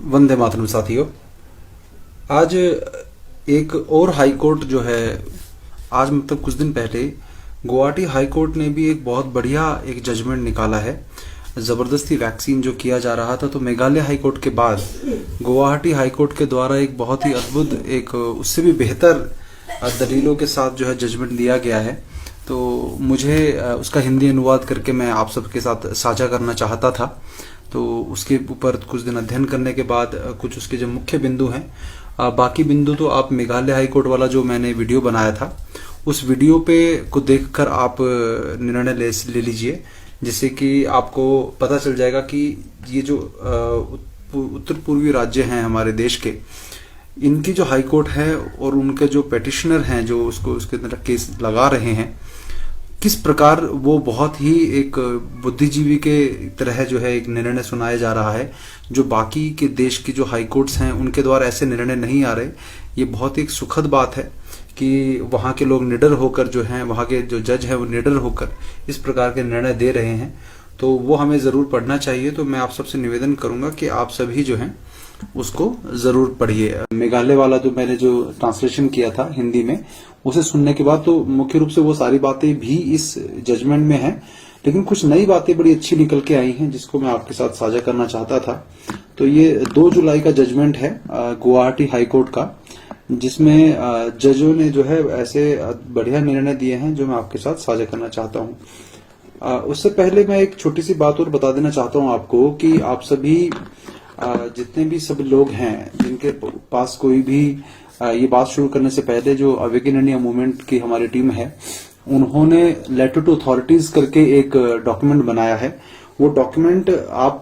वंदे मातरम साथियों। आज एक और हाई कोर्ट जो है, आज मतलब कुछ दिन पहले गुवाहाटी हाई कोर्ट ने भी एक बहुत बढ़िया एक जजमेंट निकाला है। जबरदस्ती वैक्सीन जो किया जा रहा था, तो मेघालय हाई कोर्ट के बाद गुवाहाटी हाई कोर्ट के द्वारा एक बहुत ही अद्भुत, एक उससे भी बेहतर दलीलों के साथ जो है जजमेंट दिया गया है। तो मुझे उसका हिंदी अनुवाद करके मैं आप सबके साथ साझा करना चाहता था। तो उसके ऊपर कुछ दिन अध्ययन करने के बाद कुछ उसके जो मुख्य बिंदु हैं, बाकी बिंदु तो आप मेघालय हाई कोर्ट वाला जो मैंने वीडियो बनाया था उस वीडियो पे को देखकर आप निर्णय ले लीजिए, जिससे कि आपको पता चल जाएगा कि ये जो उत्तर पूर्वी राज्य हैं हमारे देश के, इनकी जो हाई कोर्ट है और उनके जो पेटिशनर हैं जो उसको उसके अंदर केस लगा रहे हैं, किस प्रकार वो बहुत ही एक बुद्धिजीवी के तरह जो है एक निर्णय सुनाया जा रहा है, जो बाकी के देश की जो हाई कोर्ट्स हैं उनके द्वारा ऐसे निर्णय नहीं आ रहे। ये बहुत ही एक सुखद बात है कि वहाँ के लोग निडर होकर जो हैं, वहाँ के जो जज हैं वो निडर होकर इस प्रकार के निर्णय दे रहे हैं। तो वो हमें जरूर पढ़ना चाहिए। तो मैं आप सबसे निवेदन करूंगा कि आप सभी जो हैं उसको जरूर पढ़िए। मेघालय वाला जो मैंने जो ट्रांसलेशन किया था हिंदी में, उसे सुनने के बाद तो मुख्य रूप से वो सारी बातें भी इस जजमेंट में हैं, लेकिन कुछ नई बातें बड़ी अच्छी निकल के आई हैं जिसको मैं आपके साथ साझा करना चाहता था। तो ये 2 जुलाई का जजमेंट है गुवाहाटी हाई कोर्ट का, जिसमें जजों ने जो है ऐसे बढ़िया निर्णय दिए हैं जो मैं आपके साथ साझा करना चाहता हूं। उससे पहले मैं एक छोटी सी बात और बता देना चाहता हूं आपको कि आप सभी जितने भी सब लोग हैं जिनके पास कोई भी ये बात शुरू करने से पहले जो अवेकन इंडिया मूवमेंट की हमारी टीम है, उन्होंने लेटर टू अथॉरिटीज करके एक डॉक्यूमेंट बनाया है। वो डॉक्यूमेंट आप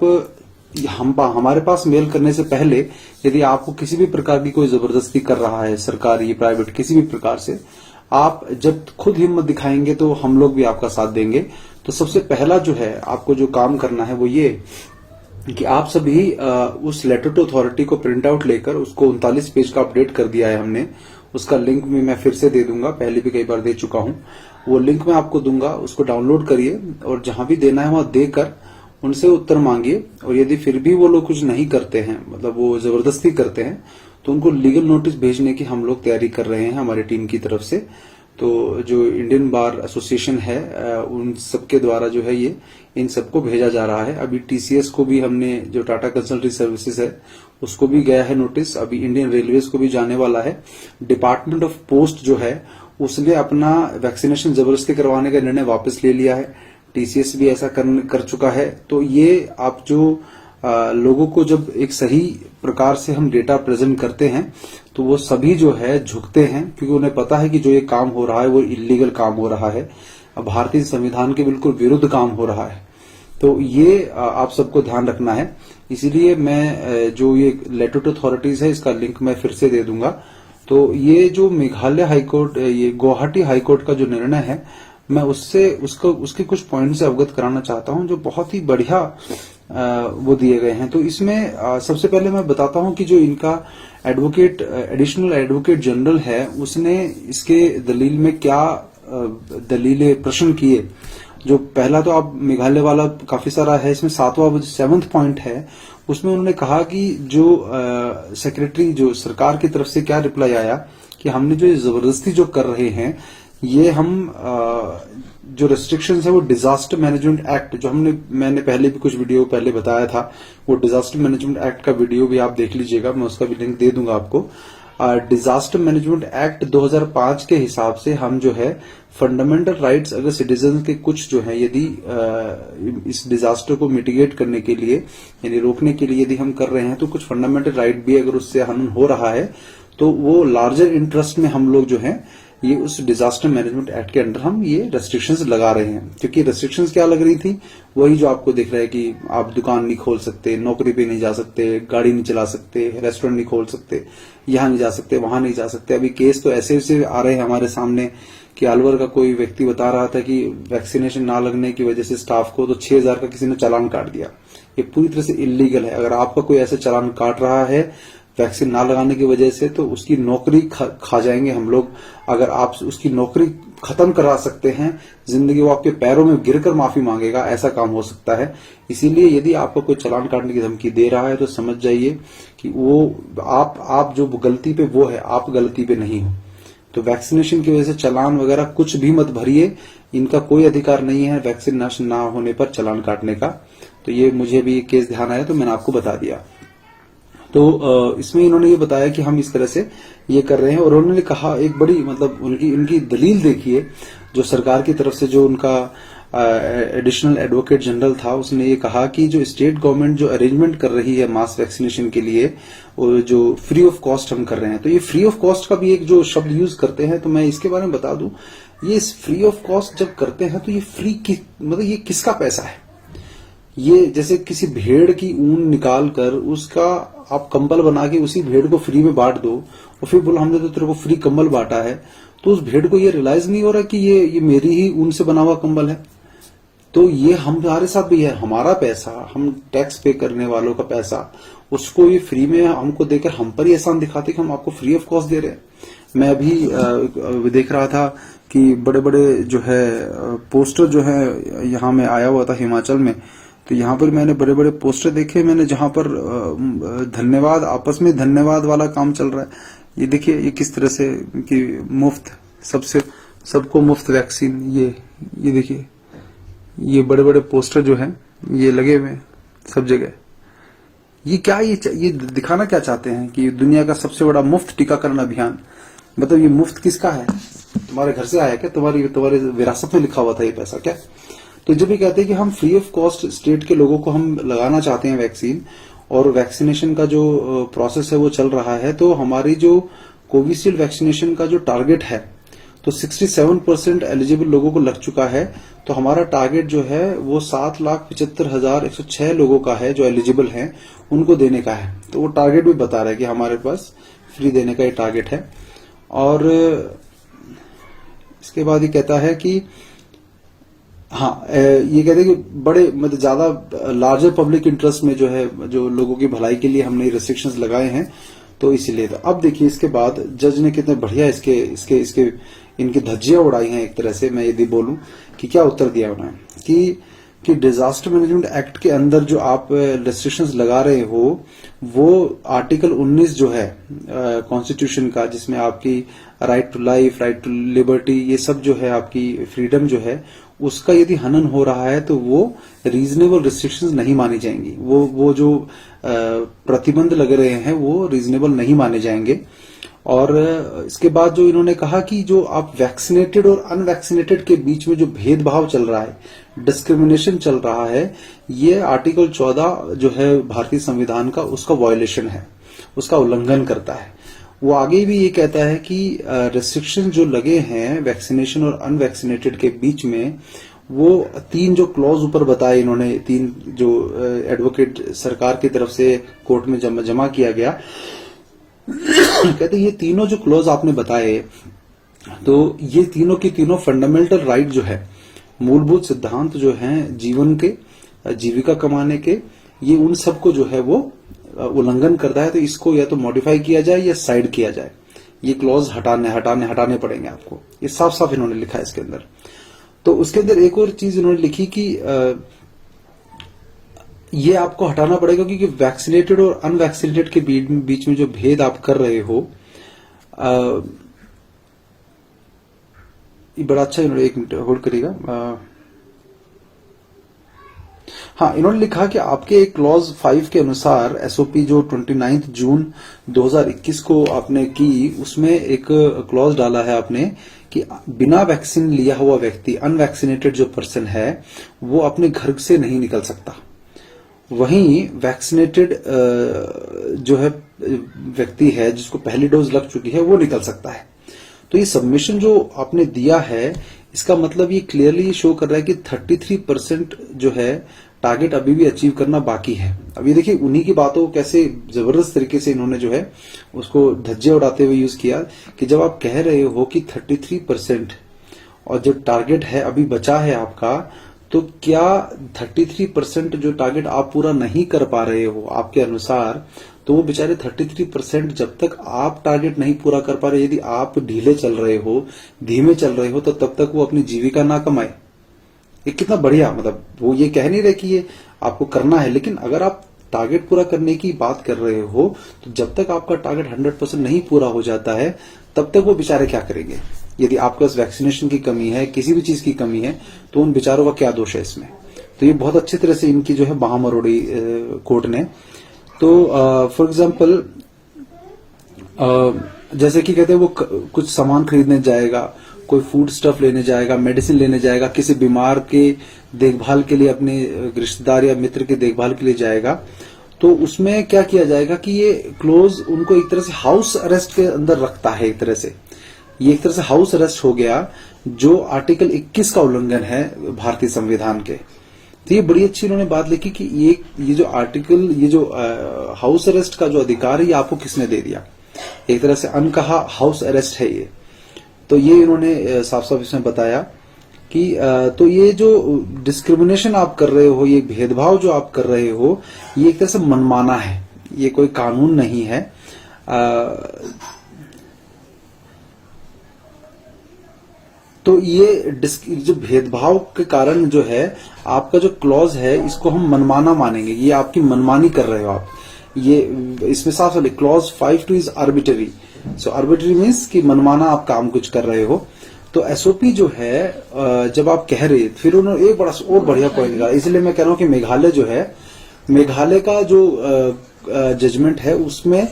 हमारे पास मेल करने से पहले, यदि आपको किसी भी प्रकार की कोई जबरदस्ती कर रहा है, सरकारी प्राइवेट किसी भी प्रकार से, आप जब खुद हिम्मत दिखाएंगे तो हम लोग भी आपका साथ देंगे। तो सबसे पहला जो है आपको जो काम करना है वो ये कि आप सभी उस लेटर टू अथॉरिटी को प्रिंट आउट लेकर, उसको 39 पेज का अपडेट कर दिया है हमने। उसका लिंक भी मैं फिर से दे दूंगा, पहले भी कई बार दे चुका हूं। वो लिंक मैं आपको दूंगा, उसको डाउनलोड करिए और जहां भी देना है वहां देकर उनसे उत्तर मांगिए। और यदि फिर भी वो लोग कुछ नहीं करते हैं, मतलब वो जबरदस्ती करते हैं, तो उनको लीगल नोटिस भेजने की हम लोग तैयारी कर रहे हैं हमारी टीम की तरफ से। तो जो इंडियन बार एसोसिएशन है उन सबके द्वारा जो है ये इन सबको भेजा जा रहा है। अभी टीसीएस को भी हमने, जो टाटा कंसल्टेंसी सर्विसेज है, उसको भी गया है नोटिस। अभी इंडियन रेलवेज को भी जाने वाला है। डिपार्टमेंट ऑफ पोस्ट जो है उसने अपना वैक्सीनेशन जबरदस्ती करवाने का निर्णय वापस ले लिया है। टीसीएस भी ऐसा कर चुका है। तो ये आप जो लोगों को जब एक सही प्रकार से हम डेटा प्रेजेंट करते हैं तो वो सभी जो है झुकते हैं, क्योंकि उन्हें पता है कि जो ये काम हो रहा है वो इलीगल काम हो रहा है, भारतीय संविधान के बिल्कुल विरुद्ध काम हो रहा है। तो ये आप सबको ध्यान रखना है। इसीलिए मैं जो ये लेटर टू अथॉरिटीज है इसका लिंक मैं फिर से दे दूंगा। तो ये जो मेघालय हाईकोर्ट, ये गुवाहाटी हाईकोर्ट का जो निर्णय है, मैं उसके कुछ पॉइंट से अवगत कराना चाहता हूं जो बहुत ही बढ़िया वो दिए गए हैं। तो इसमें सबसे पहले मैं बताता हूं कि जो इनका एडवोकेट, एडिशनल एडवोकेट जनरल है, उसने इसके दलील में क्या दलीलें प्रश्न किए। जो पहला तो आप मेघालय वाला काफी सारा है, इसमें 7वां पॉइंट है, उसमें उन्होंने कहा कि जो सेक्रेटरी, जो सरकार की तरफ से क्या रिप्लाई आया कि हमने जो जबरदस्ती जो कर रहे हैं, ये हम जो रेस्ट्रिक्शंस है वो डिजास्टर मैनेजमेंट एक्ट, जो मैंने पहले भी कुछ वीडियो पहले बताया था, वो डिजास्टर मैनेजमेंट एक्ट का वीडियो भी आप देख लीजिएगा, मैं उसका भी लिंक दे दूंगा आपको। डिजास्टर मैनेजमेंट एक्ट 2005 के हिसाब से हम जो है फंडामेंटल राइट्स, अगर सिटीजन के कुछ जो है, यदि इस डिजास्टर को मिटिगेट करने के लिए यानी रोकने के लिए यदि हम कर रहे हैं, तो कुछ फंडामेंटल राइट भी अगर उससे हनन हो रहा है तो वो लार्जर इंटरेस्ट में हम लोग जो है ये उस डिजास्टर मैनेजमेंट एक्ट के अंडर हम ये रेस्ट्रिक्शंस लगा रहे हैं। क्योंकि रेस्ट्रिक्शंस क्या लग रही थी, वही जो आपको दिख रहा है कि आप दुकान नहीं खोल सकते, नौकरी पे नहीं जा सकते, गाड़ी नहीं चला सकते, रेस्टोरेंट नहीं खोल सकते, यहां नहीं जा सकते, वहां नहीं जा सकते। अभी केस तो ऐसे ऐसे आ रहे हैं हमारे सामने कि अलवर का कोई व्यक्ति बता रहा था कि वैक्सीनेशन ना लगने की वजह से स्टाफ को तो 6,000 का किसी ने चालान काट दिया। ये पूरी तरह से इलीगल है। अगर आपका कोई ऐसे चालान काट रहा है वैक्सीन ना लगाने की वजह से, तो उसकी नौकरी खा जाएंगे हम लोग। अगर आप उसकी नौकरी खत्म करा सकते हैं, जिंदगी वो आपके पैरों में गिरकर माफी मांगेगा, ऐसा काम हो सकता है। इसीलिए यदि आपको कोई चालान काटने की धमकी दे रहा है तो समझ जाइए कि वो आप जो गलती पे वो है, आप गलती पे नहीं हो। तो वैक्सीनेशन की वजह से चालान वगैरह कुछ भी मत भरिए, इनका कोई अधिकार नहीं है वैक्सीनेशन ना होने पर चालान काटने का। तो ये मुझे भी केस ध्यान आया तो मैंने आपको बता दिया। तो इसमें इन्होंने ये बताया कि हम इस तरह से ये कर रहे हैं, और उन्होंने कहा एक बड़ी मतलब उनकी दलील देखिए, जो सरकार की तरफ से जो उनका एडिशनल एडवोकेट जनरल था, उसने ये कहा कि जो स्टेट गवर्नमेंट जो अरेंजमेंट कर रही है मास वैक्सीनेशन के लिए, जो फ्री ऑफ कॉस्ट हम कर रहे हैं, तो ये फ्री ऑफ कॉस्ट का भी एक जो शब्द यूज करते हैं, तो मैं इसके बारे में बता दूं, ये फ्री ऑफ कॉस्ट जब करते हैं तो ये मतलब ये किसका पैसा है? ये जैसे किसी भेड़ की ऊन निकाल कर उसका आप कंबल बना के उसी भेड़ को फ्री में बांट दो, और फिर बोलो हमने तो तेरे को फ्री कंबल बांटा है, तो उस भेड़ को ये रियलाइज नहीं हो रहा कि ये मेरी ही ऊन से बना हुआ कंबल है। तो ये हमारे साथ भी है, हमारा पैसा, हम टैक्स पे करने वालों का पैसा, उसको ये फ्री में हमको देकर हम पर ही एहसान दिखाते कि हम आपको फ्री ऑफ कॉस्ट दे रहे हैं। मैं अभी देख रहा था कि बड़े बड़े जो है पोस्टर जो है, यहाँ में आया हुआ था हिमाचल में, तो यहाँ पर मैंने बड़े बड़े पोस्टर देखे मैंने, जहां पर धन्यवाद, आपस में धन्यवाद वाला काम चल रहा है। ये देखिए ये किस तरह से कि मुफ्त सबको मुफ्त वैक्सीन, ये देखिए ये बड़े बड़े पोस्टर जो हैं ये लगे हुए हैं सब जगह। ये क्या ये दिखाना क्या चाहते हैं कि दुनिया का सबसे बड़ा मुफ्त टीकाकरण अभियान, मतलब ये मुफ्त किसका है? तुम्हारे घर से आया क्या? तुम्हारे विरासत में लिखा हुआ था ये पैसा क्या? तो जब ये कहते हैं कि हम फ्री ऑफ कॉस्ट स्टेट के लोगों को हम लगाना चाहते हैं वैक्सीन, और वैक्सीनेशन का जो प्रोसेस है वो चल रहा है, तो हमारी जो कोविशील्ड वैक्सीनेशन का जो टारगेट है, तो 67% एलिजिबल लोगों को लग चुका है। तो हमारा टारगेट जो है वो 7,75,106 लोगों का है जो एलिजिबल हैं, उनको देने का है। तो वो टारगेट भी बता रहा है कि हमारे पास फ्री देने का ये टारगेट है। और इसके बाद ये कहता है कि हाँ, ये कहते हैं कि बड़े मतलब ज्यादा लार्जर पब्लिक इंटरेस्ट में जो है, जो लोगों की भलाई के लिए हमने रिस्ट्रिक्शंस लगाए हैं, तो इसीलिए। तो अब देखिए इसके बाद जज ने कितने बढ़िया इसके इनकी धज्जियां उड़ाई हैं एक तरह से, मैं यदि बोलूं कि क्या उत्तर दिया उन्होंने कि डिजास्टर मैनेजमेंट एक्ट के अंदर जो आप रेस्ट्रिक्शंस लगा रहे हो, वो आर्टिकल 19 जो है कॉन्स्टिट्यूशन का, जिसमें आपकी right to life, right to liberty, ये सब जो है आपकी फ्रीडम जो है, उसका यदि हनन हो रहा है तो वो रीजनेबल रिस्ट्रिक्शंस नहीं मानी जाएंगी। वो जो प्रतिबंध लग रहे हैं वो रीजनेबल नहीं माने जाएंगे। और इसके बाद जो इन्होंने कहा कि जो आप वैक्सीनेटेड और अनवैक्सीनेटेड के बीच में जो भेदभाव चल रहा है, डिस्क्रिमिनेशन चल रहा है, ये आर्टिकल 14 जो है भारतीय संविधान का, उसका वायलेशन है, उसका उल्लंघन करता है। वो आगे भी ये कहता है कि रेस्ट्रिक्शन जो लगे हैं वैक्सीनेशन और अनवैक्सीनेटेड के बीच में, वो 3 जो क्लॉज ऊपर बताए इन्होंने, 3 जो एडवोकेट सरकार की तरफ से कोर्ट में जमा किया गया, कहते ये तीनों जो क्लॉज आपने बताए, तो ये तीनों की तीनों फंडामेंटल राइट जो है, मूलभूत सिद्धांत जो हैं जीवन के, जीविका कमाने के, ये उन सबको जो है वो उल्लंघन करता है। तो इसको या तो मॉडिफाई किया जाए या साइड किया जाए, ये क्लॉज हटाने पड़ेंगे आपको, ये साफ साफ इन्होंने लिखा है इसके अंदर। तो उसके अंदर एक और चीज इन्होंने लिखी कि ये आपको हटाना पड़ेगा क्योंकि वैक्सीनेटेड और अनवैक्सीनेटेड के बीच में जो भेद आप कर रहे हो, ये बड़ा अच्छा इन्होंने, एक मिनट होल्ड करिएगा। हाँ, इन्होंने लिखा कि आपके क्लॉज 5 के अनुसार एसओपी जो 29 जून 2021 को आपने की, उसमें एक क्लॉज डाला है आपने कि बिना वैक्सीन लिया हुआ व्यक्ति, अनवैक्सीनेटेड जो पर्सन है, वो अपने घर से नहीं निकल सकता। वहीं वैक्सीनेटेड जो है व्यक्ति है, जिसको पहली डोज लग चुकी है, वो निकल सकता है। तो ये सबमिशन जो आपने दिया है, इसका मतलब ये क्लियरली शो कर रहा है कि 33% जो है टारगेट अभी भी अचीव करना बाकी है। अब ये देखिए उन्हीं की बातों को कैसे जबरदस्त तरीके से इन्होंने जो है उसको धज्जे उड़ाते हुए यूज किया कि जब आप कह रहे हो कि 33% और जो टारगेट है अभी बचा है आपका, तो क्या 33% जो टारगेट आप पूरा नहीं कर पा रहे हो आपके अनुसार, तो वो बेचारे 33% जब तक आप टारगेट नहीं पूरा कर पा रहे, यदि आप ढीले चल रहे हो, धीमे चल रहे हो, तो तब तक वो अपनी जीविका ना कमाए। ये कितना बढ़िया, मतलब वो ये कह नहीं रहे कि ये आपको करना है, लेकिन अगर आप टारगेट पूरा करने की बात कर रहे हो, तो जब तक आपका टारगेट 100% नहीं पूरा हो जाता है, तब तक वो बेचारे क्या करेंगे। यदि आपके पास वैक्सीनेशन की कमी है, किसी भी चीज की कमी है, तो उन बेचारों का क्या दोष है इसमें। तो ये बहुत अच्छी तरह से इनकी जो है बाह मरोड़ी कोर्ट ने। तो फॉर एग्जाम्पल जैसे कि कहते हैं वो कुछ सामान खरीदने जाएगा, कोई फूड स्टफ लेने जाएगा, मेडिसिन लेने जाएगा, किसी बीमार के देखभाल के लिए, अपने रिश्तेदार या मित्र के देखभाल के लिए जाएगा, तो उसमें क्या किया जाएगा कि ये क्लोज उनको एक तरह से हाउस अरेस्ट के अंदर रखता है। एक तरह से ये एक तरह से हाउस अरेस्ट हो गया, जो आर्टिकल 21 का उल्लंघन है भारतीय संविधान के। तो ये बड़ी अच्छी उन्होंने बात लिखी कि ये जो आर्टिकल, ये जो हाउस अरेस्ट का जो अधिकार है, ये आपको किसने दे दिया। एक तरह से अनकहा हाउस अरेस्ट है ये। तो ये इन्होंने साफ साफ इसमें बताया कि तो ये जो डिस्क्रिमिनेशन आप कर रहे हो, ये भेदभाव जो आप कर रहे हो, ये एक तरह से मनमाना है, ये कोई कानून नहीं है। तो ये जो भेदभाव के कारण जो है आपका जो क्लॉज है, इसको हम मनमाना मानेंगे, ये आपकी मनमानी कर रहे हो आप। ये इसमें साफ साफ clause 5(2) is arbitrary. So arbitrary means कि मनमाना आप काम कुछ कर रहे हो। तो एसओपी जो है जब आप कह रहे, फिर उन्होंने एक बड़ा और बढ़िया पॉइंट निकाला, इसलिए मैं कह रहा हूं कि मेघालय जो है, मेघालय का जो जजमेंट है, उसमें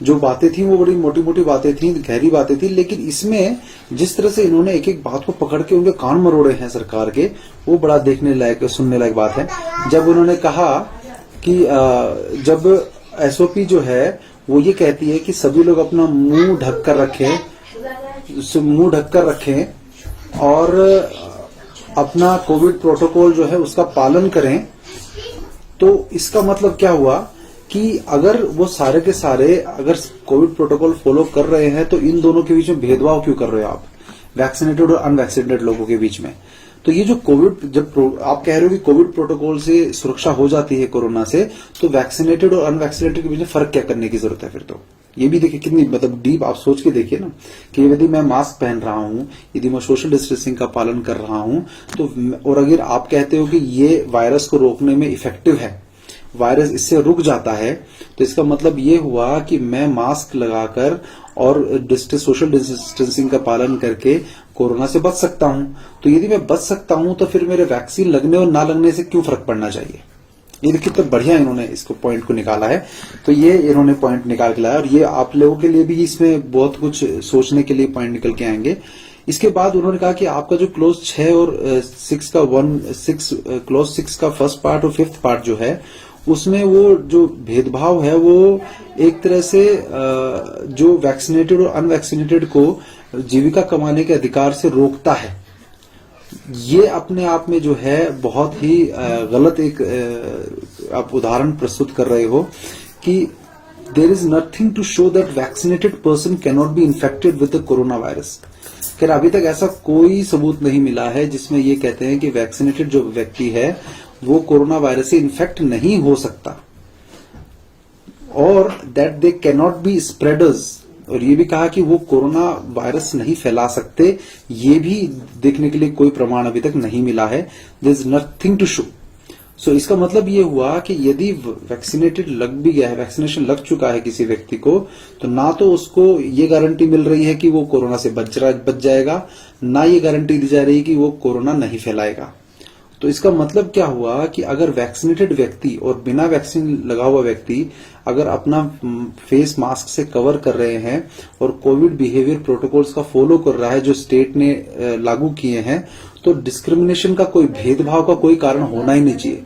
जो बातें थी वो बड़ी मोटी मोटी बातें थी, गहरी बातें थी, लेकिन इसमें जिस तरह से इन्होंने एक एक बात को पकड़ के उनके कान मरोड़े हैं सरकार के, वो बड़ा देखने लायक, सुनने लायक बात है। जब उन्होंने कहा कि जब एसओपी जो है वो ये कहती है कि सभी लोग अपना मुंह ढककर रखें और अपना कोविड प्रोटोकॉल जो है उसका पालन करें, तो इसका मतलब क्या हुआ कि अगर वो सारे के सारे अगर कोविड प्रोटोकॉल फॉलो कर रहे हैं, तो इन दोनों के बीच में भेदभाव क्यों कर रहे हो आप, वैक्सीनेटेड और अनवैक्सीनेटेड लोगों के बीच में। तो ये जो कोविड, जब आप कह रहे हो कि कोविड प्रोटोकॉल से सुरक्षा हो जाती है कोरोना से, तो वैक्सीनेटेड और अनवैक्सीनेटेड के बीच में फर्क क्या करने की जरूरत है फिर। तो ये भी देखिए कितनी मतलब डीप, आप सोच के देखिए ना कि यदि मैं मास्क पहन रहा हूं, यदि मैं सोशल डिस्टेंसिंग का पालन कर रहा हूं, तो और अगर आप कहते हो कि ये वायरस को रोकने में इफेक्टिव है, वायरस इससे रुक जाता है, तो इसका मतलब ये हुआ कि मैं मास्क लगाकर और सोशल डिस्टेंसिंग का पालन करके कोरोना से बच सकता हूं। तो यदि मैं बच सकता हूं, तो फिर मेरे वैक्सीन लगने और ना लगने से क्यों फर्क पड़ना चाहिए। ये कितना बढ़िया इन्होंने इसको पॉइंट को निकाला है। तो ये इन्होंने पॉइंट निकाल के लाया, और ये आप लोगों के लिए भी इसमें बहुत कुछ सोचने के लिए पॉइंट निकल के आएंगे। इसके बाद उन्होंने कहा कि आपका जो क्लोज 6 और 6 का क्लोज 6 का फर्स्ट पार्ट और 5th पार्ट जो है, उसमें वो जो भेदभाव है वो एक तरह से जो वैक्सीनेटेड और अनवैक्सीनेटेड को जीविका कमाने के अधिकार से रोकता है। ये अपने आप में जो है बहुत ही गलत एक आप उदाहरण प्रस्तुत कर रहे हो कि there is nothing to show that vaccinated person can not be infected with the corona virus. खैर अभी तक ऐसा कोई सबूत नहीं मिला है जिसमें ये कहते हैं कि वैक्सीनेटेड जो व्यक्ति है वो कोरोना वायरस से इन्फेक्ट नहीं हो सकता, और that they can not B spreaders. और ये भी कहा कि वो कोरोना वायरस नहीं फैला सकते, ये भी देखने के लिए कोई प्रमाण अभी तक नहीं मिला है। There is nothing to show. So इसका मतलब ये हुआ कि यदि वैक्सीनेटेड लग भी गया है, वैक्सीनेशन लग चुका है किसी व्यक्ति को, तो ना तो उसको ये गारंटी मिल रही है कि वो कोरोना से बच जाएगा, ना ये गारंटी दी जा रही है कि वो कोरोना नहीं फैलाएगा। तो इसका मतलब क्या हुआ कि अगर वैक्सीनेटेड व्यक्ति और बिना वैक्सीन लगा हुआ व्यक्ति अगर अपना फेस मास्क से कवर कर रहे हैं और कोविड बिहेवियर प्रोटोकॉल्स का फॉलो कर रहा है जो स्टेट ने लागू किए हैं, तो डिस्क्रिमिनेशन का कोई, भेदभाव का कोई कारण होना ही नहीं चाहिए,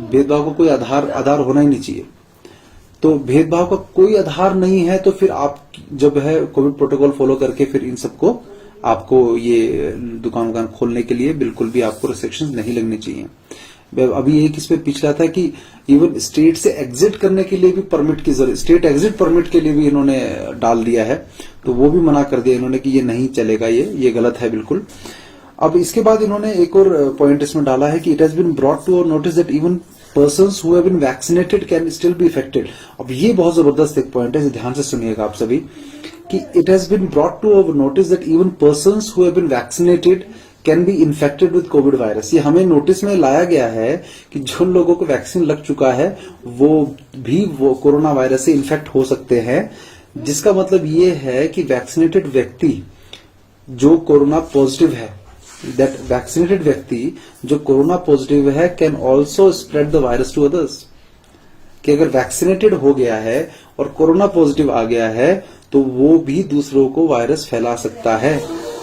भेदभाव का कोई आधार होना ही नहीं चाहिए। तो भेदभाव का कोई आधार नहीं है, तो फिर आप जब है कोविड प्रोटोकॉल फॉलो करके फिर इन सबको आपको ये दुकान खोलने के लिए बिल्कुल भी आपको रिस्ट्रिक्शंस नहीं लगनी चाहिए। अभी एक इसमें पिछला था कि इवन स्टेट से एग्जिट करने के लिए भी परमिट की जरूरत, स्टेट एग्जिट परमिट के लिए भी इन्होंने डाल दिया है, तो वो भी मना कर दिया इन्होंने कि ये नहीं चलेगा, ये गलत है बिल्कुल। अब इसके बाद इन्होंने एक और पॉइंट इसमें डाला है कि it has been brought to our notice that even persons who have been vaccinated can still be affected. अब ये बहुत जबरदस्त एक पॉइंट है, ध्यान से सुनिएगा आप सभी, कि it has been brought to our notice that even persons who have been vaccinated can be infected with COVID virus. ये हमें नोटिस में लाया गया है कि जो लोगों को वैक्सीन लग चुका है वो कोरोना वायरस से इन्फेक्ट हो सकते हैं, जिसका मतलब ये है कि वैक्सीनेटेड व्यक्ति जो कोरोना पॉजिटिव है, दैट वैक्सीनेटेड व्यक्ति जो कोरोना पॉजिटिव है can also spread the virus to others. कि अगर वैक्सीनेटेड हो गया है और कोरोना पॉजिटिव आ गया है तो वो भी दूसरों को वायरस फैला सकता है।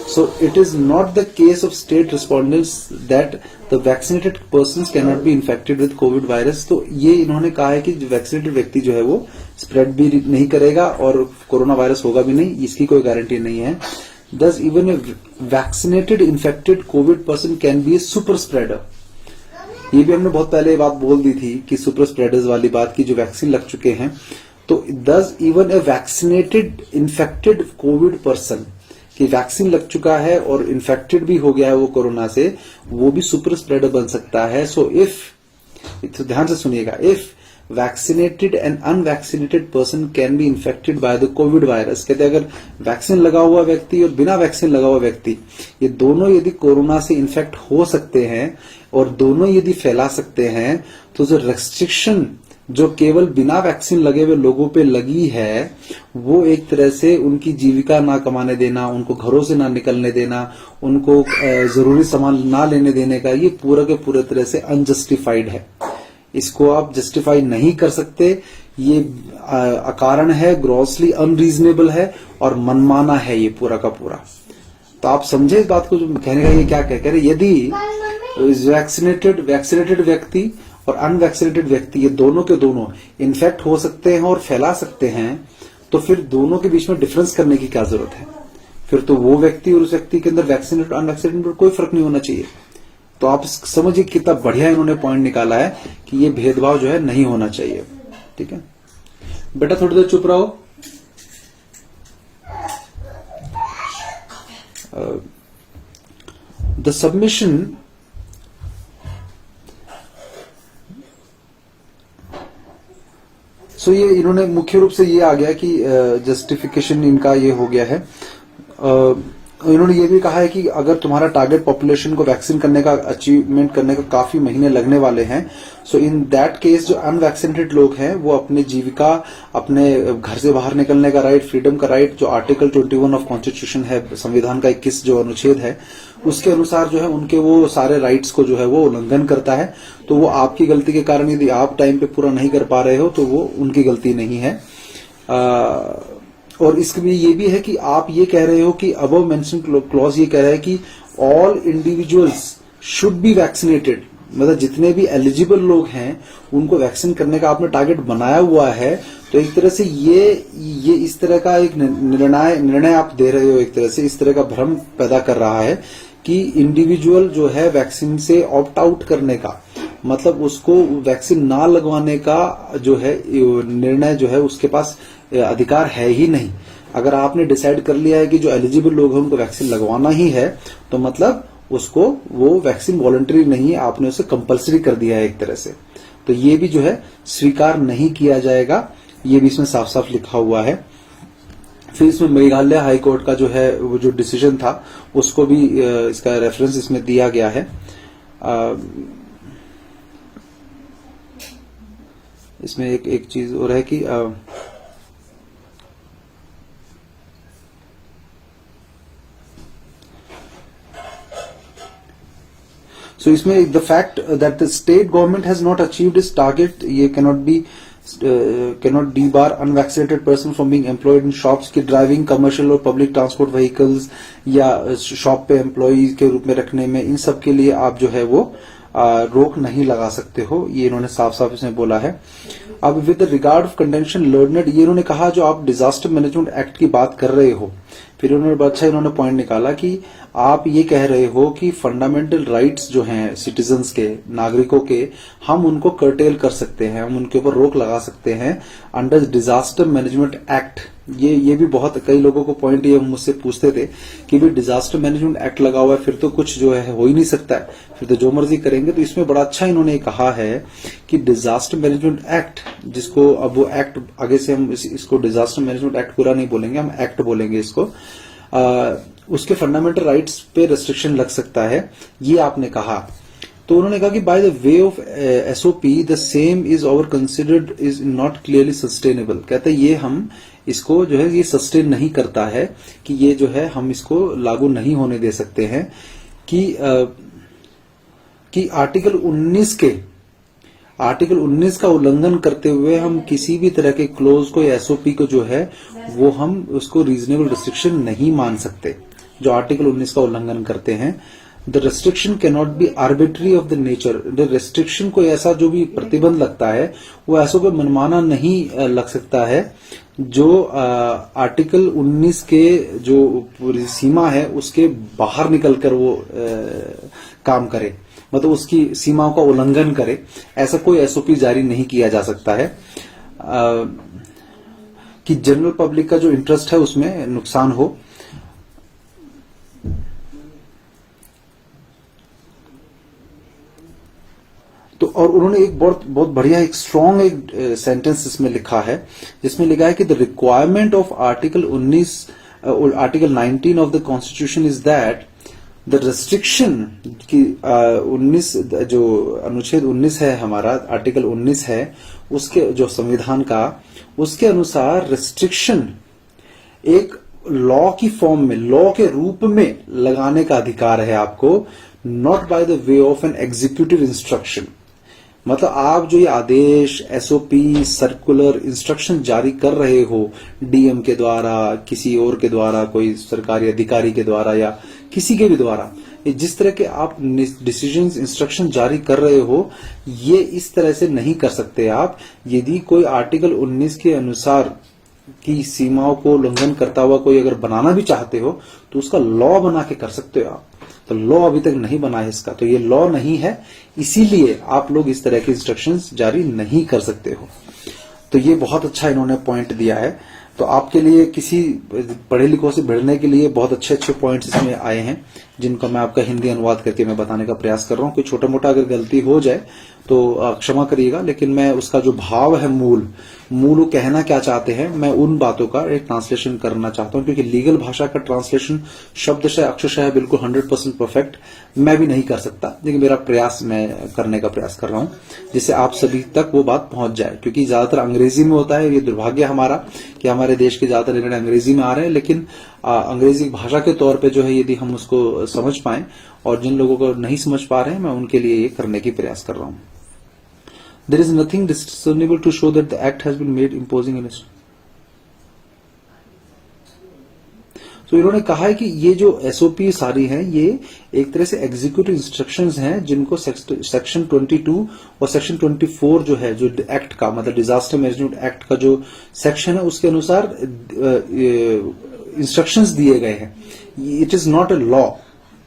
So it is not the case of state respondents that the vaccinated persons can not be infected with Covid virus. तो ये इन्होंने कहा है कि जो वैक्सीनेटेड व्यक्ति जो है वो स्प्रेड भी नहीं करेगा और कोरोना वायरस होगा भी नहीं, इसकी कोई गारंटी नहीं है। Thus, even a vaccinated infected COVID person can be a super spreader. ये भी हमने बहुत पहले बात बोल दी थी कि सुपर स्प्रेडर्स वाली बात की, जो वैक्सीन लग चुके हैं। तो thus even a vaccinated infected COVID person कि वैक्सीन लग चुका है और इन्फेक्टेड भी हो गया है वो कोरोना से, वो भी सुपर स्प्रेडर बन सकता है। सो इफ, ध्यान से सुनिएगा, if vaccinated and unvaccinated person can be infected by the Covid virus. कहते हैं अगर वैक्सीन लगा हुआ व्यक्ति और बिना वैक्सीन लगा हुआ व्यक्ति, ये दोनों यदि कोरोना से इन्फेक्ट हो सकते हैं और दोनों यदि फैला सकते हैं, तो जो रेस्ट्रिक्शन जो केवल बिना वैक्सीन लगे हुए लोगों पे लगी है, वो एक तरह से उनकी जीविका ना कमाने देना, उनको घरों से ना निकलने देना, उनको जरूरी सामान ना लेने देने का, ये पूरा के पूरे तरह से अनजस्टिफाइड है। इसको आप जस्टिफाई नहीं कर सकते, ये अकारण है, ग्रॉसली अनरीजनेबल है और मनमाना है ये पूरा का पूरा। तो आप समझे इस बात को, जो कहने का ये क्या कह रहे, यदि वैक्सीनेटेड व्यक्ति और अनवैक्सीनेटेड व्यक्ति ये दोनों के दोनों इन्फेक्ट हो सकते हैं और फैला सकते हैं, तो फिर दोनों के बीच में डिफरेंस करने की क्या जरूरत है? फिर तो वो व्यक्ति और उस व्यक्ति के अंदर वैक्सीनेटेड अनवैक्सीनेटेड पर कोई फर्क नहीं होना चाहिए। तो आप समझिए कितना बढ़िया इन्होंने पॉइंट निकाला है कि ये भेदभाव जो है नहीं होना चाहिए। ठीक है बेटा, थोड़ी देर चुप रहो। द सबमिशन सो ये इन्होंने मुख्य रूप से ये आ गया कि जस्टिफिकेशन इनका ये हो गया है। इन्होंने ये भी कहा है कि अगर तुम्हारा टारगेट पॉपुलेशन को वैक्सीन करने का अचीवमेंट करने का काफी महीने लगने वाले हैं, सो इन दैट केस जो अनवैक्सीनेटेड लोग हैं वो अपने जीविका, अपने घर से बाहर निकलने का राइट, फ्रीडम का राइट, जो आर्टिकल 21 ऑफ कॉन्स्टिट्यूशन है, संविधान का 21 जो अनुच्छेद है, उसके अनुसार जो है उनके वो सारे राइट्स को जो है वो उल्लंघन करता है। तो वो आपकी गलती के कारण यदि आप टाइम पे पूरा नहीं कर पा रहे हो तो वो उनकी गलती नहीं है। और इसमें ये भी है कि आप ये कह रहे हो कि अबव मेंशन्ड क्लॉज ये कह रहा है कि all individuals should be vaccinated, मतलब जितने भी एलिजिबल लोग हैं उनको वैक्सीन करने का आपने टारगेट बनाया हुआ है। तो एक तरह से ये इस तरह का एक निर्णय आप दे रहे हो, एक तरह से इस तरह का भ्रम पैदा कर रहा है कि इंडिविजुअल जो है वैक्सीन से ऑप्ट आउट करने का, मतलब उसको वैक्सीन ना लगवाने का जो है निर्णय जो है उसके पास अधिकार है ही नहीं। अगर आपने डिसाइड कर लिया है कि जो एलिजिबल लोग हैं उनको वैक्सीन लगवाना ही है, तो मतलब उसको वो वैक्सीन वॉलंटरी नहीं है, आपने उसे कंपलसरी कर दिया है एक तरह से। तो ये भी जो है स्वीकार नहीं किया जाएगा, ये भी इसमें साफ साफ लिखा हुआ है। फिर इसमें मेघालय हाई कोर्ट का जो है वो जो डिसीजन था उसको भी इसका रेफरेंस इसमें दिया गया है। इसमें एक चीज और है कि सो इसमें the fact that the state government has not achieved it's target, ये cannot debar unvaccinated person from being employed in shops की ड्राइविंग, कमर्शियल और पब्लिक ट्रांसपोर्ट व्हीकल्स या शॉप पे एम्प्लॉय के रूप में रखने में, इन सब के लिए आप जो है वो रोक नहीं लगा सकते हो, ये इन्होंने साफ साफ इसमें बोला है। अब with regard of contention learned, ये इन्होंने कहा जो आप डिजास्टर मैनेजमेंट एक्ट की बात कर रहे हो, फिर उन्होंने अच्छा इन्होंने पॉइंट निकाला कि आप ये कह रहे हो कि फंडामेंटल राइट्स जो हैं सिटीजन्स के, नागरिकों के, हम उनको कर्टेल कर सकते हैं, हम उनके ऊपर रोक लगा सकते हैं अंडर डिजास्टर मैनेजमेंट एक्ट। ये भी बहुत कई लोगों को पॉइंट ये मुझसे पूछते थे कि भी डिजास्टर मैनेजमेंट एक्ट लगा हुआ है, फिर तो कुछ जो है हो ही नहीं सकता है, फिर तो जो मर्जी करेंगे। तो इसमें बड़ा अच्छा इन्होंने कहा है कि डिजास्टर मैनेजमेंट एक्ट, जिसको अब वो एक्ट आगे से हम इसको डिजास्टर मैनेजमेंट एक्ट पूरा नहीं बोलेंगे, हम एक्ट बोलेंगे इसको, उसके फंडामेंटल राइट्स पे रेस्ट्रिक्शन लग सकता है, ये आपने कहा। तो उन्होंने कहा कि by the way of SOP the same is over considered is not clearly sustainable. कहते हैं ये हम इसको जो है ये सस्टेन नहीं करता है, कि ये जो है हम इसको लागू नहीं होने दे सकते हैं कि आर्टिकल 19 का उल्लंघन करते हुए हम किसी भी तरह के क्लोज को या एसओपी को जो है वो हम उसको रीजनेबल रिस्ट्रिक्शन नहीं मान सकते। जो आर्टिकल 19 का उल्लंघन करते हैं, the restriction can not B arbitrary of the nature. The restriction को ऐसा जो भी प्रतिबंध लगता है वो ऐसो पे मनमाना नहीं लग सकता है जो आर्टिकल 19 के जो सीमा है उसके बाहर निकलकर वो काम करे, मतलब उसकी सीमाओं का उल्लंघन करे। ऐसा कोई एसओपी जारी नहीं किया जा सकता है कि जनरल पब्लिक का जो इंटरेस्ट है उसमें नुकसान हो। तो और उन्होंने एक बहुत बढ़िया एक स्ट्रॉन्ग एक सेंटेंस इसमें लिखा है, जिसमें लिखा है कि the requirement of article 19 of the constitution is that the restriction की 19 जो अनुच्छेद 19 है हमारा, आर्टिकल 19 है उसके जो संविधान का, उसके अनुसार रेस्ट्रिक्शन एक लॉ की फॉर्म में, लॉ के रूप में लगाने का अधिकार है आपको, not by the way of an executive instruction. मतलब आप जो ये आदेश, एसओपी, सर्कुलर, इंस्ट्रक्शन जारी कर रहे हो डीएम के द्वारा, किसी और के द्वारा, कोई सरकारी अधिकारी के द्वारा या किसी के भी द्वारा, जिस तरह के आप डिसीजंस, इंस्ट्रक्शन जारी कर रहे हो, ये इस तरह से नहीं कर सकते आप। यदि कोई आर्टिकल 19 के अनुसार की सीमाओं को उल्लंघन करता हुआ कोई अगर बनाना भी चाहते हो तो उसका लॉ बना के कर सकते हो आप। तो लॉ अभी तक नहीं बना है इसका, तो ये लॉ नहीं है, इसीलिए आप लोग इस तरह के इंस्ट्रक्शंस जारी नहीं कर सकते हो। तो ये बहुत अच्छा इन्होंने पॉइंट दिया है। तो आपके लिए किसी पढ़े लिखों से भिड़ने के लिए बहुत अच्छे अच्छे पॉइंट्स इसमें आए हैं, जिनको मैं आपका हिंदी अनुवाद करके मैं बताने का प्रयास कर रहा हूं। कोई छोटा मोटा अगर गलती हो जाए तो क्षमा करिएगा, लेकिन मैं उसका जो भाव है, मूल वो कहना क्या चाहते हैं, मैं उन बातों का एक ट्रांसलेशन करना चाहता हूं। क्योंकि लीगल भाषा का ट्रांसलेशन शब्दशः अक्षरशः बिल्कुल 100% परफेक्ट मैं भी नहीं कर सकता, लेकिन मेरा प्रयास मैं करने का प्रयास कर रहा हूं, जिससे आप सभी तक वो बात पहुंच जाए। क्योंकि ज्यादातर अंग्रेजी में होता है, ये दुर्भाग्य हमारा कि हमारे देश के ज्यादातर निर्णय अंग्रेजी में आ रहे हैं, लेकिन अंग्रेजी भाषा के तौर पे जो है यदि हम उसको समझ पाएं, और जिन लोगों को नहीं समझ पा रहे हैं मैं उनके लिए ये करने की प्रयास कर रहा हूं। There is nothing discernible to show that the act has been made imposing in it. तो इन्होंने कहा है कि ये जो एसओपी सारी हैं ये एक तरह से एग्जीक्यूटिव इंस्ट्रक्शंस हैं, जिनको सेक्शन 22 और सेक्शन 24 जो है, जो एक्ट का मतलब डिजास्टर मैनेजमेंट एक्ट का जो सेक्शन है उसके अनुसार इंस्ट्रक्शंस दिए गए हैं। It is not a law,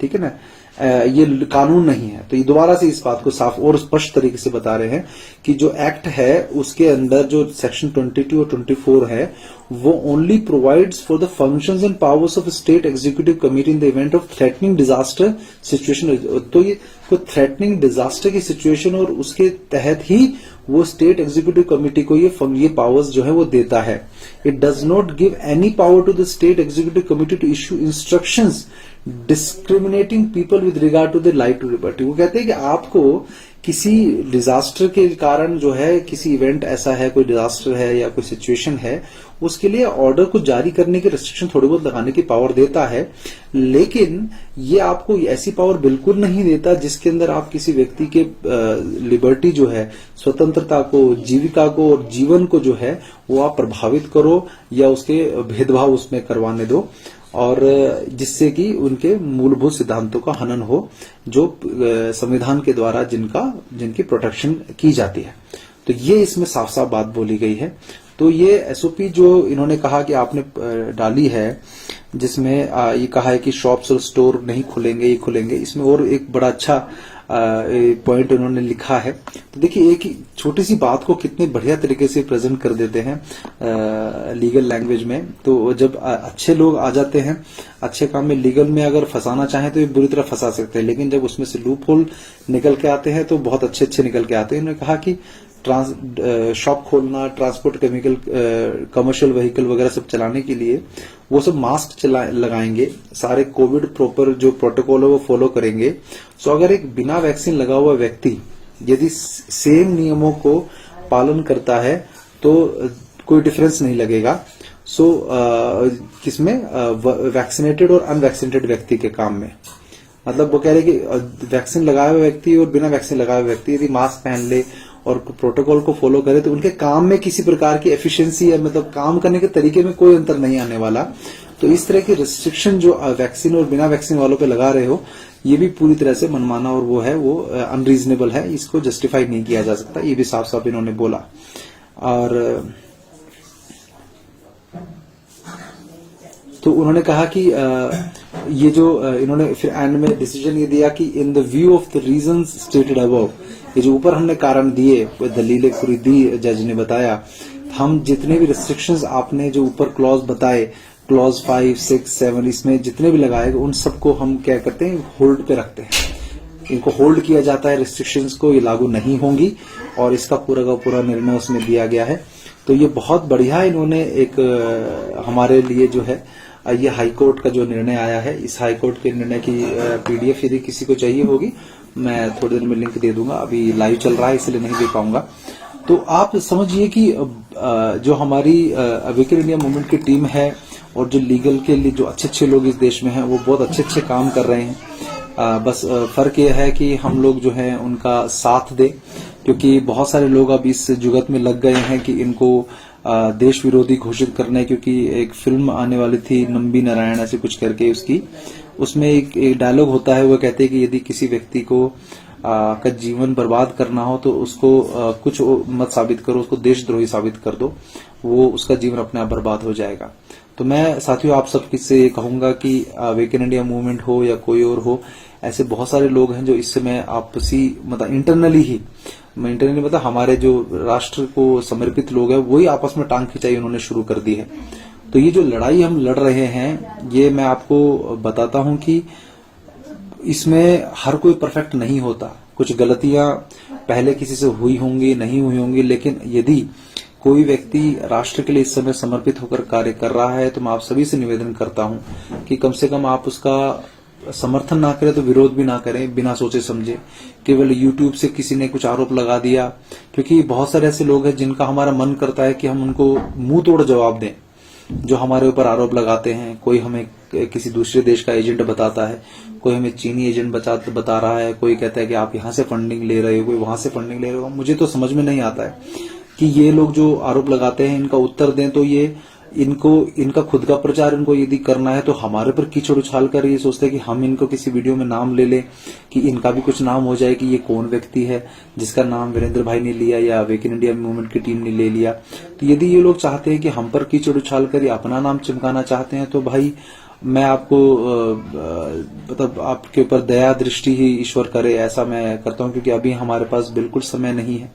ठीक है ना, ये कानून नहीं है। तो ये दोबारा से इस बात को साफ और स्पष्ट तरीके से बता रहे हैं कि जो एक्ट है उसके अंदर जो सेक्शन 22 और 24 है वो only provides for the functions and powers of state executive committee in the event of threatening disaster situation. तो ये कोई थ्रेटनिंग डिजास्टर की सिचुएशन और उसके तहत ही वो स्टेट एग्जीक्यूटिव कमिटी को ये पावर्स जो है वो देता है। It does not give any power to the state executive committee to issue instructions discriminating people with regard to the right to liberty. वो कहते हैं कि आपको किसी डिजास्टर के कारण जो है, किसी इवेंट ऐसा है, कोई डिजास्टर है या कोई सिचुएशन है, उसके लिए ऑर्डर को जारी करने की रेस्ट्रिक्शन थोड़ी बहुत लगाने की पावर देता है, लेकिन ये आपको ऐसी पावर बिल्कुल नहीं देता जिसके अंदर आप किसी व्यक्ति के लिबर्टी जो है, स्वतंत्रता को, जीविका को और जीवन को जो है वो आप प्रभावित करो या उसके भेदभाव उसमें करवाने दो, और जिससे कि उनके मूलभूत सिद्धांतों का हनन हो जो संविधान के द्वारा जिनकी प्रोटेक्शन की जाती है। तो ये इसमें साफ साफ बात बोली गई है। तो ये एसओपी जो इन्होंने कहा कि आपने डाली है जिसमें ये कहा है कि शॉप्स और स्टोर नहीं खुलेंगे, ये खुलेंगे। इसमें और एक बड़ा अच्छा पॉइंट उन्होंने लिखा है। तो देखिए एक ही छोटी सी बात को कितने बढ़िया तरीके से प्रेजेंट कर देते हैं लीगल लैंग्वेज में। तो जब अच्छे लोग आ जाते हैं अच्छे काम में, लीगल में अगर फंसाना चाहें तो ये बुरी तरह फंसा सकते हैं, लेकिन जब उसमें से लूप होल निकल के आते हैं तो बहुत अच्छे अच्छे निकल के आते हैं। उन्होंने कहा कि शॉप खोलना, ट्रांसपोर्ट केमिकल, कमर्शियल व्हीकल वगैरह सब चलाने के लिए वो सब मास्क लगाएंगे, सारे कोविड प्रॉपर जो प्रोटोकॉल है वो फॉलो करेंगे। सो अगर एक बिना वैक्सीन लगा हुआ व्यक्ति यदि सेम नियमों को पालन करता है तो कोई डिफरेंस नहीं लगेगा। सो किसमें, वैक्सीनेटेड और अनवैक्सीनेटेड व्यक्ति के काम में। मतलब वो कह रहे कि वैक्सीन लगाए हुए व्यक्ति और बिना वैक्सीन लगाए हुए व्यक्ति यदि मास्क पहन ले और प्रोटोकॉल को फॉलो करे तो उनके काम में किसी प्रकार की एफिशिएंसी या मतलब काम करने के तरीके में कोई अंतर नहीं आने वाला। तो इस तरह की रिस्ट्रिक्शन जो वैक्सीन और बिना वैक्सीन वालों पे लगा रहे हो, ये भी पूरी तरह से मनमाना और वो है वो अनरीजनेबल है, इसको जस्टिफाई नहीं किया जा सकता। ये भी साफ साफ इन्होंने बोला। और तो उन्होंने कहा कि ये जो इन्होंने फिर एंड में डिसीजन ये दिया कि in the view of the reasons stated above, ये जो ऊपर हमने कारण दिए, दलीलें पूरी दी, जज ने बताया, हम जितने भी रिस्ट्रिक्शंस आपने जो ऊपर क्लॉज बताए, क्लॉज 5, 6, 7, इसमें जितने भी लगाए उन सबको हम क्या करते हैं, होल्ड पे रखते हैं। इनको होल्ड किया जाता है, रिस्ट्रिक्शंस को, ये लागू नहीं होंगी और इसका पूरा का पूरा निर्णय उसमें दिया गया है। तो ये बहुत बढ़िया इन्होंने एक हमारे लिए जो है ये हाईकोर्ट का जो निर्णय आया है, इस हाईकोर्ट के निर्णय की पीडीएफ यदि किसी को चाहिए होगी मैं थोड़ी देर में लिंक दे दूंगा। अभी लाइव चल रहा है इसलिए नहीं दे पाऊंगा। तो आप समझिए कि जो हमारी अवेकन इंडिया मूवमेंट की टीम है और जो लीगल के लिए जो अच्छे अच्छे लोग इस देश में हैं वो बहुत अच्छे अच्छे काम कर रहे हैं। बस फर्क यह है कि हम लोग जो है उनका साथ दें, क्योंकि बहुत सारे लोग अब इस जुगत में लग गए हैं कि इनको देश विरोधी घोषित करने, क्योंकि एक फिल्म आने वाली थी नंबी नारायण ऐसे कुछ करके, उसमें एक डायलॉग होता है, वो कहते हैं कि यदि किसी व्यक्ति को का जीवन बर्बाद करना हो तो उसको कुछ मत साबित करो, उसको देशद्रोही साबित कर दो, वो उसका जीवन अपने आप बर्बाद हो जाएगा। तो मैं साथियों आप सब से ये कहूंगा कि अवेकन इंडिया मूवमेंट हो या कोई और हो, ऐसे बहुत सारे लोग हैं जो इस समय आपसी मतलब इंटरनली मतलब हमारे जो राष्ट्र को समर्पित लोग हैं वही आपस में टांग खिंचाई उन्होंने शुरू कर दी है। तो ये जो लड़ाई हम लड़ रहे हैं, ये मैं आपको बताता हूं कि इसमें हर कोई परफेक्ट नहीं होता, कुछ गलतियां पहले किसी से हुई होंगी, नहीं हुई होंगी, लेकिन यदि कोई व्यक्ति राष्ट्र के लिए इस समय समर्पित होकर कार्य कर रहा है तो मैं आप सभी से निवेदन करता हूं कि कम से कम आप उसका समर्थन ना करें तो विरोध भी ना करें बिना सोचे समझे। केवल यूट्यूब से किसी ने कुछ आरोप लगा दिया, क्योंकि बहुत सारे ऐसे लोग हैं जिनका हमारा मन करता है कि हम उनको मुंह तोड़ जवाब दें, जो हमारे ऊपर आरोप लगाते हैं। कोई हमें किसी दूसरे देश का एजेंट बताता है, कोई हमें चीनी एजेंट बता रहा है, कोई कहता है कि आप यहाँ से फंडिंग ले रहे हो, कोई वहां से फंडिंग ले रहे हो। मुझे तो समझ में नहीं आता है कि ये लोग जो आरोप लगाते हैं इनका उत्तर दें। तो ये इनका खुद का प्रचार इनको यदि करना है तो हमारे पर कीचड़ उछाल कर ये सोचते हैं कि हम इनको किसी वीडियो में नाम ले लें कि इनका भी कुछ नाम हो जाए कि ये कौन व्यक्ति है जिसका नाम वीरेंद्र भाई ने लिया या अवेकन इंडिया मूवमेंट की टीम ने ले लिया। तो यदि ये लोग चाहते हैं कि हम पर कीचड़ उछाल कर अपना नाम चमकाना चाहते हैं तो भाई मैं आपको मतलब आपके ऊपर दया दृष्टि ही ईश्वर करे, ऐसा मैं करता हूं, क्योंकि अभी हमारे पास बिल्कुल समय नहीं है।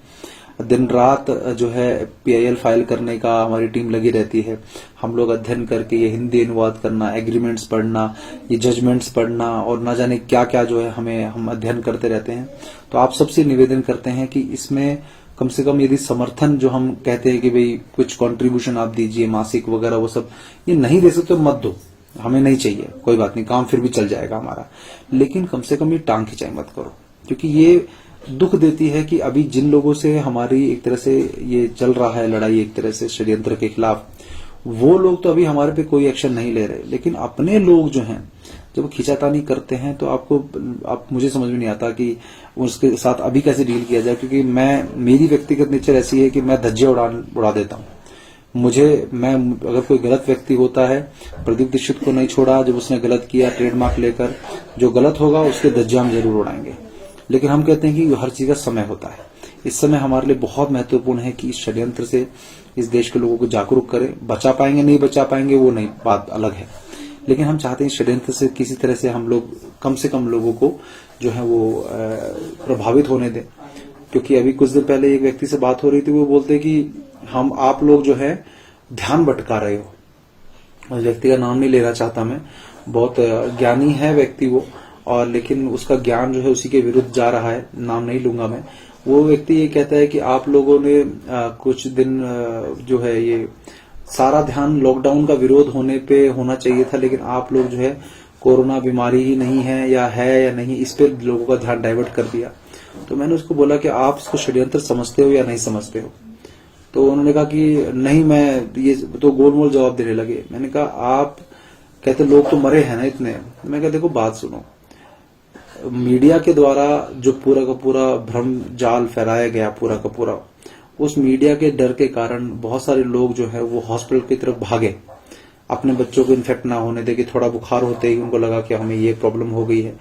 दिन रात जो है पीआईएल फाइल करने का हमारी टीम लगी रहती है। हम लोग अध्ययन करके ये हिंदी अनुवाद करना, एग्रीमेंट्स पढ़ना, ये जजमेंट्स पढ़ना और ना जाने क्या क्या जो है हम अध्ययन करते रहते हैं। तो आप सबसे निवेदन करते हैं कि इसमें कम से कम यदि समर्थन जो हम कहते हैं कि भाई कुछ कंट्रीब्यूशन आप दीजिए मासिक वगैरह, वो सब ये नहीं दे सकते मत दो, हमें नहीं चाहिए, कोई बात नहीं, काम फिर भी चल जाएगा हमारा, लेकिन कम से कम ये टांग खिंचाई मत करो। क्योंकि ये दुख देती है कि अभी जिन लोगों से हमारी एक तरह से ये चल रहा है लड़ाई एक तरह से षड्यंत्र के खिलाफ, वो लोग तो अभी हमारे पे कोई एक्शन नहीं ले रहे, लेकिन अपने लोग जो हैं जब खींचातानी करते हैं तो आप मुझे समझ में नहीं आता कि उसके साथ अभी कैसे डील किया जाए। क्योंकि मेरी व्यक्तिगत नेचर ऐसी है कि मैं धज्जियां उड़ा देता हूं। मैं अगर कोई गलत व्यक्ति होता है, प्रदीप दीक्षित को नहीं छोड़ा जब उसने गलत किया ट्रेडमार्क लेकर, जो गलत होगा उसके धज्जियां हम जरूर उड़ाएंगे। लेकिन हम कहते हैं कि हर चीज का समय होता है। इस समय हमारे लिए बहुत महत्वपूर्ण है कि इस षड्यंत्र से इस देश के लोगों को जागरूक करें। बचा पाएंगे नहीं बचा पाएंगे वो नहीं, बात अलग है, लेकिन हम चाहते हैं षड्यंत्र से किसी तरह से हम लोग कम से कम लोगों को जो है वो प्रभावित होने दें। क्योंकि अभी कुछ दिन पहले एक व्यक्ति से बात हो रही थी, वो बोलते कि आप लोग जो है ध्यान भटका रहे हो। उस व्यक्ति का नाम नहीं लेना चाहता मैं, बहुत ज्ञानी है व्यक्ति वो, और लेकिन उसका ज्ञान जो है उसी के विरुद्ध जा रहा है, नाम नहीं लूंगा मैं। वो व्यक्ति ये कहता है कि आप लोगों ने कुछ दिन जो है ये सारा ध्यान लॉकडाउन का विरोध होने पे होना चाहिए था, लेकिन आप लोग जो है कोरोना बीमारी ही नहीं है या नहीं, इस पे लोगों का ध्यान डाइवर्ट कर दिया। तो मैंने उसको बोला कि आप इसको षड्यंत्र समझते हो या नहीं समझते हो। तो उन्होंने कहा कि नहीं, मैं ये तो गोलमोल जवाब देने लगे। मैंने कहा आप कहते लोग तो मरे हैं ना इतने। मैं कहा देखो बात सुनो, मीडिया के द्वारा जो पूरा का पूरा भ्रम जाल फैलाया गया पूरा का पूरा, उस मीडिया के डर के कारण बहुत सारे लोग जो है वो हॉस्पिटल की तरफ भागे, अपने बच्चों को इन्फेक्ट ना होने दे कि थोड़ा बुखार होते ही उनको लगा कि हमें ये प्रॉब्लम हो गई है,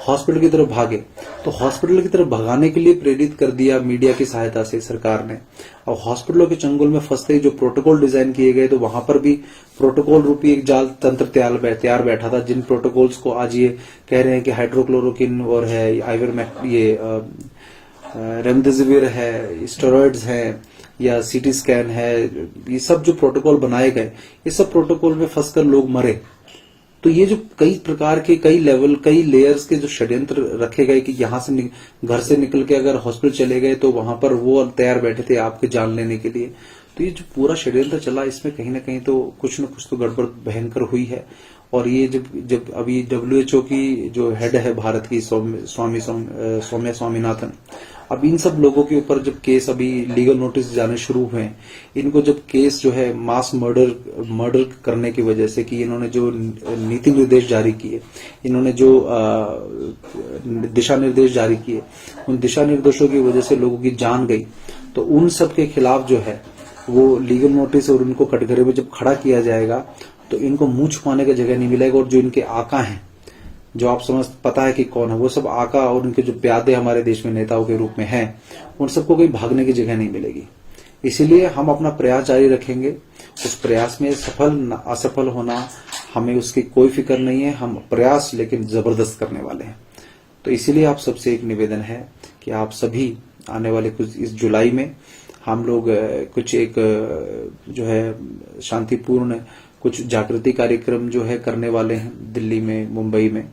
हॉस्पिटल की तरफ भागे। तो हॉस्पिटल की तरफ भगाने के लिए प्रेरित कर दिया मीडिया की सहायता से सरकार ने। और हॉस्पिटलों के चंगुल में फंसते ही जो प्रोटोकॉल डिजाइन किए गए, तो वहां पर भी प्रोटोकॉल रूपी एक जाल तंत्र तैयार बैठा था, जिन प्रोटोकॉल्स को आज ये कह रहे हैं कि हाइड्रोक्लोरोकिन और है, आइवरमेक्ट, ये रेमडेसिविर है, स्टेरॉइड्स है, या सीटी स्कैन है, ये सब जो प्रोटोकॉल बनाए गए, ये सब प्रोटोकॉल में फंसकर लोग मरे। तो ये जो कई प्रकार के कई लेवल कई लेयर्स के जो षड्यंत्र रखे गए कि यहां से घर से निकल के अगर हॉस्पिटल चले गए तो वहां पर वो तैयार बैठे थे आपके जान लेने के लिए। तो ये जो पूरा षड्यंत्र चला, इसमें कहीं ना कहीं तो कुछ न कुछ तो गड़बड़ भयंकर हुई है। और ये जब अभी WHO की जो हेड है भारत की, सौम्या स्वामीनाथन, अब इन सब लोगों के ऊपर जब केस अभी लीगल नोटिस जाने शुरू हुए हैं, इनको जब केस जो है मास मर्डर करने की वजह से, कि इन्होंने जो नीति निर्देश जारी किए, इन्होंने जो दिशा निर्देश जारी किए, उन दिशा निर्देशों की वजह से लोगों की जान गई। तो उन सब के खिलाफ जो है वो लीगल नोटिस और उनको कटघरे में जब खड़ा किया जाएगा तो इनको मुंह छुपाने का जगह नहीं मिलेगा। और जो इनके आका हैं, जो आप समझ पता है कि कौन है, वो सब आका और उनके जो प्यादे हमारे देश में नेताओं के रूप में हैं, उन सबको कोई भागने की जगह नहीं मिलेगी। इसीलिए हम अपना प्रयास जारी रखेंगे। उस प्रयास में सफल असफल होना हमें उसकी कोई फिक्र नहीं है, हम प्रयास लेकिन जबरदस्त करने वाले हैं। तो इसीलिए आप सबसे एक निवेदन है कि आप सभी आने वाले कुछ इस जुलाई में हम लोग कुछ एक जो है शांतिपूर्ण कुछ जागृति कार्यक्रम जो है करने वाले हैं दिल्ली में, मुंबई में।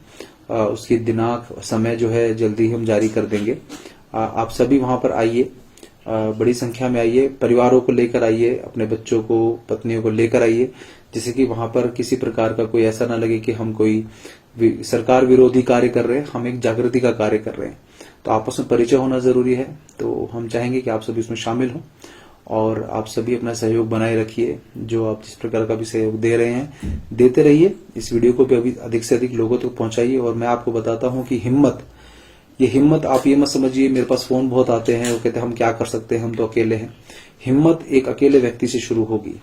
उसकी दिनांक समय जो है जल्दी हम जारी कर देंगे। आप सभी वहां पर आइए, बड़ी संख्या में आइए, परिवारों को लेकर आइए, अपने बच्चों को, पत्नियों को लेकर आइए, जिससे कि वहां पर किसी प्रकार का कोई ऐसा ना लगे कि हम कोई सरकार विरोधी कार्य कर रहे हैं, हम एक जागृति का कार्य कर रहे हैं। तो आपस में परिचय होना जरूरी है। तो हम चाहेंगे कि आप सभी इसमें शामिल हों और आप सभी अपना सहयोग बनाए रखिए। जो आप जिस प्रकार का भी सहयोग दे रहे हैं देते रहिए। इस वीडियो को भी अभी अधिक से अधिक लोगों तक पहुंचाइए। और मैं आपको बताता हूं कि हिम्मत आप ये मत समझिए मेरे पास फोन बहुत आते हैं, वो कहते हैं हम क्या कर सकते हैं, हम तो अकेले हैं। हिम्मत एक अकेले व्यक्ति से शुरू होगी।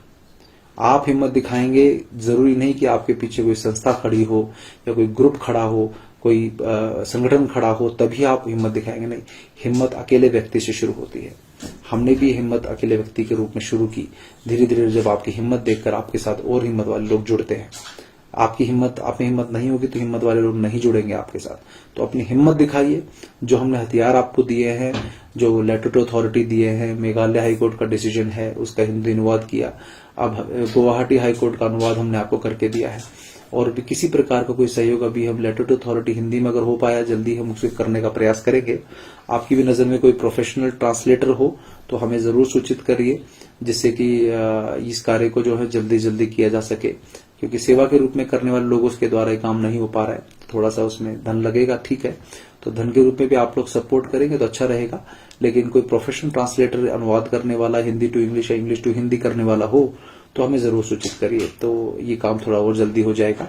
आप हिम्मत दिखाएंगे, जरूरी नहीं कि आपके पीछे कोई संस्था खड़ी हो या कोई ग्रुप खड़ा हो, कोई संगठन खड़ा हो, तभी आप हिम्मत दिखाएंगे। नहीं, हिम्मत अकेले व्यक्ति से शुरू होती है। हमने भी हिम्मत अकेले व्यक्ति के रूप में शुरू की। धीरे धीरे जब आपकी हिम्मत देखकर आपके साथ और हिम्मत वाले लोग जुड़ते हैं, आप में हिम्मत नहीं होगी तो हिम्मत वाले लोग नहीं जुड़ेंगे आपके साथ। तो अपनी हिम्मत दिखाइए। जो हमने हथियार आपको दिए हैं, जो लेटर टू अथॉरिटी दिए हैं, मेघालय हाईकोर्ट का डिसीजन है उसका हिंदी अनुवाद किया, अब गुवाहाटी हाईकोर्ट का अनुवाद हमने आपको करके दिया है। और भी किसी प्रकार का कोई सहयोग अभी हम लेटर टू अथॉरिटी हिंदी में अगर हो पाया जल्दी हम उसे करने का प्रयास करेंगे। आपकी भी नजर में कोई प्रोफेशनल ट्रांसलेटर हो तो हमें जरूर सूचित करिए, जिससे कि इस कार्य को जो है जल्दी किया जा सके। क्योंकि सेवा के रूप में करने वाले लोगों के द्वारा ये काम नहीं हो पा रहा है, थोड़ा सा उसमें धन लगेगा, ठीक है। तो धन के रूप में भी आप लोग सपोर्ट करेंगे तो अच्छा रहेगा। लेकिन कोई प्रोफेशनल ट्रांसलेटर अनुवाद करने वाला, हिंदी टू इंग्लिश या इंग्लिश टू हिंदी करने वाला हो तो हमें जरूर सूचित करिए, तो ये काम थोड़ा और जल्दी हो जाएगा।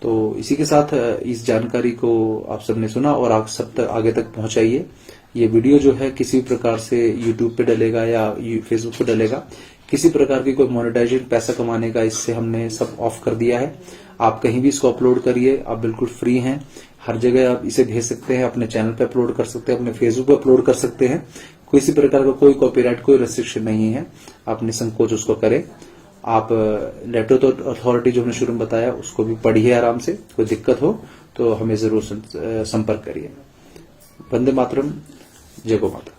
तो इसी के साथ इस जानकारी को आप सबने सुना और आप सब तक आगे तक पहुंचाइए। ये वीडियो जो है किसी प्रकार से यूट्यूब पे डलेगा या फेसबुक पे डलेगा, किसी प्रकार की कोई मोनेटाइजेशन पैसा कमाने का इससे हमने सब ऑफ कर दिया है। आप कहीं भी इसको अपलोड करिए, आप बिल्कुल फ्री हैं। हर जगह आप इसे भेज सकते हैं, अपने चैनल पे अपलोड कर सकते हैं, अपने फेसबुक पे अपलोड कर सकते हैं। किसी प्रकार का कोई कॉपीराइट, कोई रेस्ट्रिक्शन नहीं है। आप निसंकोच उसको करें। आप लेटर ऑफ अथॉरिटी जो हमने शुरू में बताया उसको भी पढ़िए आराम से, कोई दिक्कत हो तो हमें जरूर संपर्क करिए। वंदे मातरम, जय गौ माता।